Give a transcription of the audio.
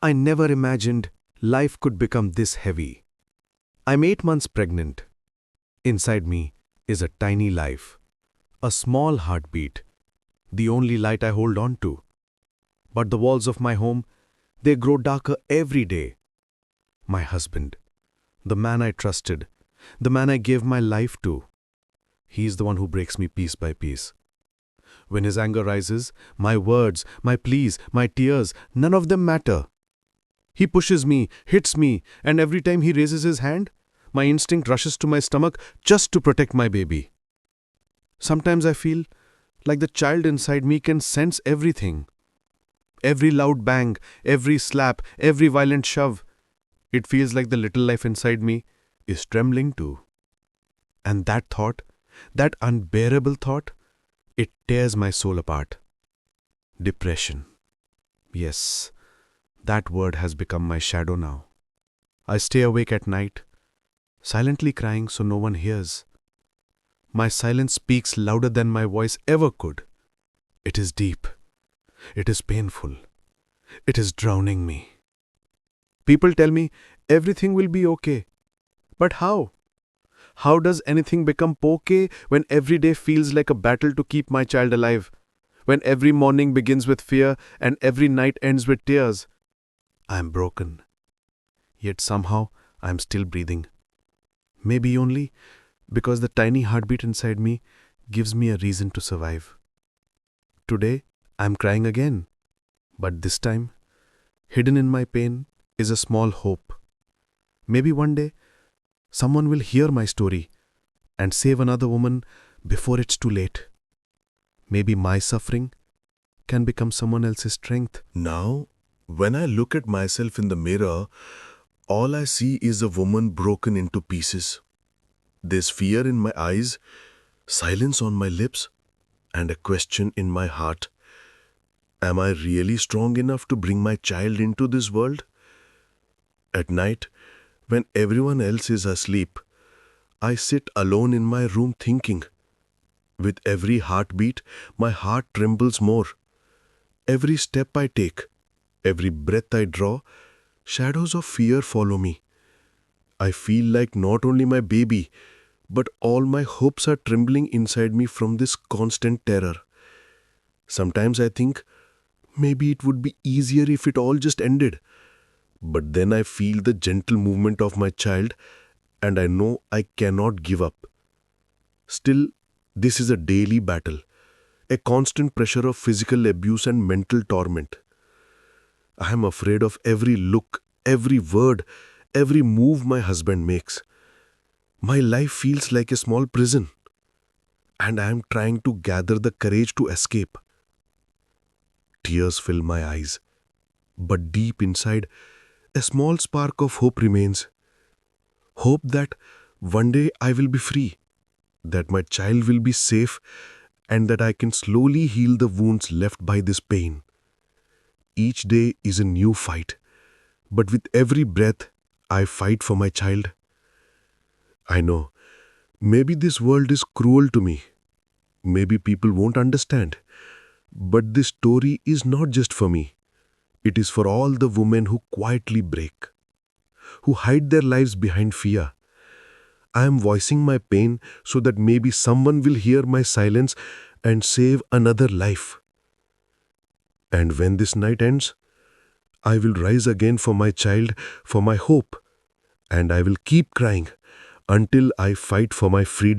I never imagined life could become this heavy. I'm 8 months pregnant. Inside me is a tiny life, a small heartbeat, the only light I hold on to. But the walls of my home, they grow darker every day. My husband, the man I trusted, the man I gave my life to, he's the one who breaks me piece by piece. When his anger rises, my words, my pleas, my tears, none of them matter. He pushes me, hits me, and every time he raises his hand, my instinct rushes to my stomach just to protect my baby. Sometimes I feel like the child inside me can sense everything. Every loud bang, every slap, every violent shove. It feels like the little life inside me is trembling too. And that thought, that unbearable thought, it tears my soul apart. Depression. Yes, that word has become my shadow now. I stay awake at night, silently crying so no one hears. My silence speaks louder than my voice ever could. It is deep. It is painful. It is drowning me. People tell me everything will be okay. But how? How does anything become okay when every day feels like a battle to keep my child alive? When every morning begins with fear and every night ends with tears? I am broken. Yet somehow I am still breathing. Maybe only because the tiny heartbeat inside me gives me a reason to survive. Today I am crying again. But this time, hidden in my pain is a small hope. Maybe one day, someone will hear my story and save another woman before it's too late. Maybe my suffering can become someone else's strength. Now, when I look at myself in the mirror, all I see is a woman broken into pieces. There's fear in my eyes, silence on my lips, and a question in my heart. Am I really strong enough to bring my child into this world? At night, when everyone else is asleep, I sit alone in my room thinking. With every heartbeat, my heart trembles more. Every step I take, every breath I draw, shadows of fear follow me. I feel like not only my baby, but all my hopes are trembling inside me from this constant terror. Sometimes I think maybe it would be easier if it all just ended. But then I feel the gentle movement of my child and I know I cannot give up. Still, this is a daily battle, a constant pressure of physical abuse and mental torment. I am afraid of every look, every word, every move my husband makes. My life feels like a small prison, and I am trying to gather the courage to escape. Tears fill my eyes, but deep inside, a small spark of hope remains. Hope that one day I will be free, that my child will be safe, and that I can slowly heal the wounds left by this pain. Each day is a new fight, but with every breath, I fight for my child. I know, maybe this world is cruel to me. Maybe people won't understand. But this story is not just for me. It is for all the women who quietly break, who hide their lives behind fear. I am voicing my pain so that maybe someone will hear my silence and save another life. And when this night ends, I will rise again for my child, for my hope, and I will keep crying until I fight for my freedom.